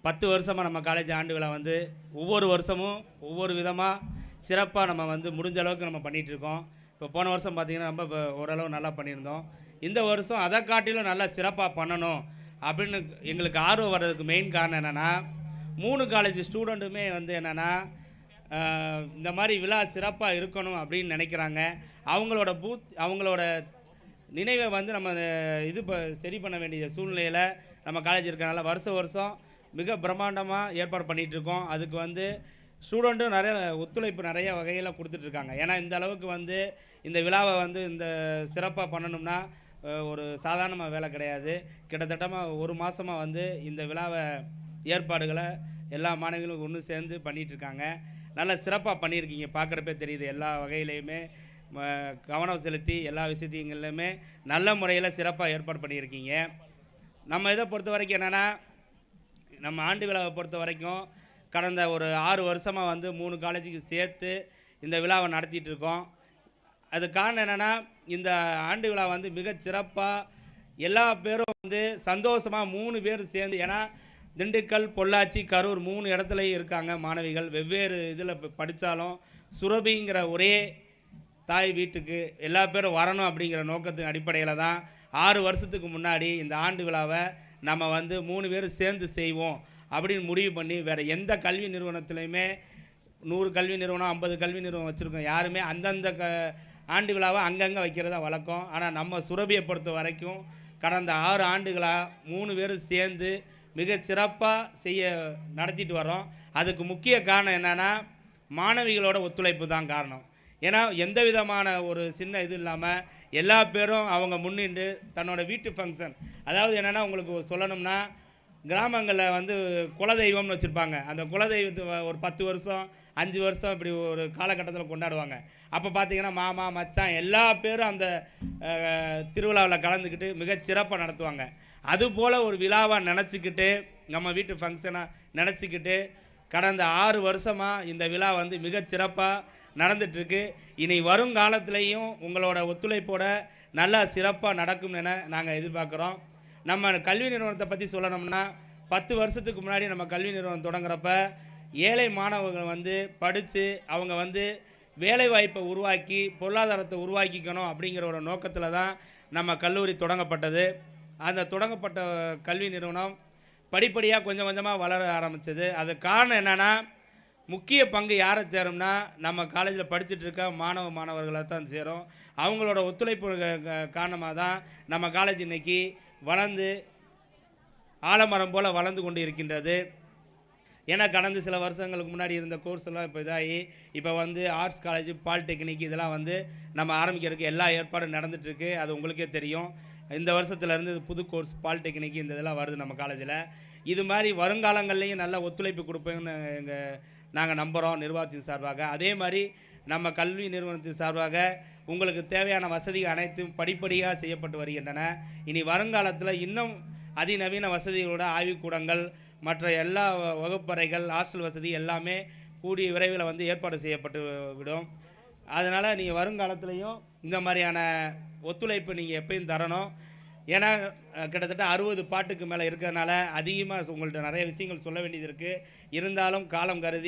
10 வருஷமாக நம்ம காலேஜ் ஆண்டு விழா வந்து ஒவ்வொரு வருஷமும் ஒவ்வொரு விதமாக சிறப்பாக நம்ம வந்து முடிஞ்ச அளவுக்கு நம்ம பண்ணிகிட்ருக்கோம். இப்போ போன வருஷம் பார்த்திங்கன்னா ரொம்ப ஓரளவு நல்லா பண்ணியிருந்தோம். இந்த வருஷம் அதை காட்டிலும் நல்லா சிறப்பாக பண்ணணும் அப்படின்னு எங்களுக்கு ஆர்வம் வர்றதுக்கு மெயின் காரணம் என்னென்னா, 3 காலேஜ் ஸ்டூடெண்ட்டுமே வந்து என்னென்னா இந்த மாதிரி விழா சிறப்பாக இருக்கணும் அப்படின்னு நினைக்கிறாங்க. அவங்களோட நினைவை வந்து நம்ம சரி பண்ண வேண்டிய சூழ்நிலையில் நம்ம காலேஜ் இருக்கனால வருஷம் மிக பிரம்மாண்டமாக ஏற்பாடு பண்ணிகிட்ருக்கோம். அதுக்கு வந்து ஸ்டூடெண்ட்டும் நிறைய ஒத்துழைப்பு நிறைய வகையில் கொடுத்துட்ருக்காங்க. ஏன்னா இந்த அளவுக்கு வந்து இந்த விழாவை வந்து இந்த சிறப்பாக பண்ணணும்னா ஒரு சாதாரணமாக வேலை கிடையாது. கிட்டத்தட்ட ஒரு மாதமாக வந்து இந்த விழாவை ஏற்பாடுகளை எல்லா மாணவிகளும் ஒன்று சேர்ந்து பண்ணிகிட்ருக்காங்க. நல்லா சிறப்பாக பண்ணியிருக்கீங்க, பார்க்குறப்பே தெரியுது. எல்லா வகையிலையுமே கவனம் செலுத்தி எல்லா விஷயத்தையுமே நல்ல முறையில் சிறப்பாக ஏற்பாடு பண்ணியிருக்கீங்க. நம்ம இதை பொறுத்த வரைக்கும் என்னென்னா, நம்ம ஆண்டு விழாவை பொறுத்த வரைக்கும் கடந்த ஒரு 6 வருஷமாக வந்து 3 காலேஜுக்கு சேர்த்து இந்த விழாவை நடத்திட்டு இருக்கோம். அது காரணம் என்னென்னா, இந்த ஆண்டு விழா வந்து மிக சிறப்பாக எல்லா பேரும் வந்து சந்தோஷமாக 3 பேர் சேர்ந்து, ஏன்னா திண்டுக்கல், பொள்ளாச்சி, கரூர் 3 இடத்துலையும் இருக்காங்க மாணவிகள். வெவ்வேறு இதில் படித்தாலும் சுரபிங்கிற ஒரே தாய் வீட்டுக்கு எல்லா பேரும் வரணும் அப்படிங்கிற நோக்கத்தின் அடிப்படையில் தான் 6 வருஷத்துக்கு முன்னாடி இந்த ஆண்டு விழாவை நம்ம வந்து 3 பேரும் சேர்ந்து செய்வோம் அப்படின்னு முடிவு பண்ணி, வேறு எந்த கல்வி நிறுவனத்துலையுமே 100 கல்வி நிறுவனம் 50 கல்வி நிறுவனம் வச்சுருக்கோம். யாருமே அந்தந்த ஆண்டு விழாவை அங்கங்கே வைக்கிறதா வழக்கம். ஆனால் நம்ம சுரபியை பொறுத்த வரைக்கும் கடந்த 6 ஆண்டுகளாக 3 பேரும் சேர்ந்து மிக சிறப்பாக நடத்திட்டு வரோம். அதுக்கு முக்கிய காரணம் என்னென்னா, மாணவிகளோட ஒத்துழைப்பு தான் காரணம். ஏன்னா எந்த விதமான ஒரு சின்ன இது இல்லாமல் எல்லா பேரும் அவங்க முன்னின்று தன்னோட வீட்டு ஃபங்க்ஷன், அதாவது என்னென்னா உங்களுக்கு சொல்லணும்னா, கிராமங்களில் வந்து குலதெய்வம்னு வச்சுருப்பாங்க. அந்த குலதெய்வத்தை ஒரு 10 வருஷம் 5 வருஷம் இப்படி ஒரு காலகட்டத்தில் கொண்டாடுவாங்க. அப்போ பார்த்திங்கன்னா மாமா மச்சான் எல்லா பேரும் அந்த திருவிழாவில் கலந்துக்கிட்டு மிகச்சிறப்பாக நடத்துவாங்க. அதுபோல் ஒரு விழாவாக நினச்சிக்கிட்டு, நம்ம வீட்டு ஃபங்க்ஷனாக நினச்சிக்கிட்டு கடந்த 6 வருஷமாக இந்த விழா வந்து மிகச்சிறப்பாக நடந்துகிட்ருக்கு. இனி வருங்காலத்திலையும் உங்களோட ஒத்துழைப்போட நல்லா சிறப்பாக நடக்கும் என நாங்கள் எதிர்பார்க்குறோம். நம்ம கல்வி நிறுவனத்தை பற்றி சொல்லணும்னா, 10 வருஷத்துக்கு முன்னாடி நம்ம கல்வி நிறுவனம் தொடங்குறப்ப ஏழை மாணவர்கள் வந்து படித்து அவங்க வந்து வேலைவாய்ப்பை உருவாக்கி பொருளாதாரத்தை உருவாக்கிக்கணும் அப்படிங்கிற ஒரு நோக்கத்தில் தான் நம்ம கல்லூரி தொடங்கப்பட்டது. அந்த தொடங்கப்பட்ட கல்வி நிறுவனம் படிப்படியாக கொஞ்சம் கொஞ்சமாக வளர ஆரம்பித்தது. அது காரணம் என்னென்னா, முக்கிய பங்கு யாரை சேரும்னா, நம்ம காலேஜில் படிச்சுட்டு இருக்க மாணவர்களை தான் சேரும். அவங்களோட ஒத்துழைப்பு காரணமாக தான் நம்ம காலேஜ் இன்றைக்கி வளர்ந்து ஆலமரம் போல் வளர்ந்து கொண்டு இருக்கின்றது. ஏன்னா கடந்த சில வருஷங்களுக்கு முன்னாடி இருந்த கோர்ஸ் எல்லாம் இப்போ இதாகி இப்போ வந்து ஆர்ட்ஸ் காலேஜ், பாலிடெக்னிக் இதெல்லாம் வந்து நம்ம ஆரம்பிக்கிறதுக்கு எல்லா ஏற்பாடும் நடந்துகிட்ருக்கு. அது உங்களுக்கே தெரியும். இந்த வருஷத்துலேருந்து புது கோர்ஸ் பாலிடெக்னிக் இந்த இதெல்லாம் வருது நம்ம காலேஜில். இது மாதிரி வருங்காலங்கள்லேயும் நல்ல ஒத்துழைப்பு கொடுப்பேன்னு நாங்கள் நம்புகிறோம் நிர்வாகத்தின் சார்பாக. அதே மாதிரி நம்ம கல்வி நிறுவனத்தின் சார்பாக உங்களுக்கு தேவையான வசதிகள் அனைத்தும் படிப்படியாக செய்யப்பட்டு வருகின்றன. இனி வருங்காலத்தில் இன்னும் அதிநவீன வசதிகளோட ஆய்வுக்கூடங்கள் மற்ற எல்லா வகுப்பறைகள், ஹாஸ்டல் வசதி எல்லாமே கூடிய விரைவில் வந்து ஏற்பாடு செய்யப்பட்டு விடும். அதனால் நீங்கள் வருங்காலத்துலேயும் இந்த மாதிரியான ஒத்துழைப்பு நீங்கள் எப்பயும் தரணும். ஏன்னா கிட்டத்தட்ட 60 பாட்டுக்கு மேலே இருக்கிறதுனால அதிகமாக உங்கள்கிட்ட நிறைய விஷயங்கள் சொல்ல வேண்டியது இருக்குது. இருந்தாலும் காலம் கருதி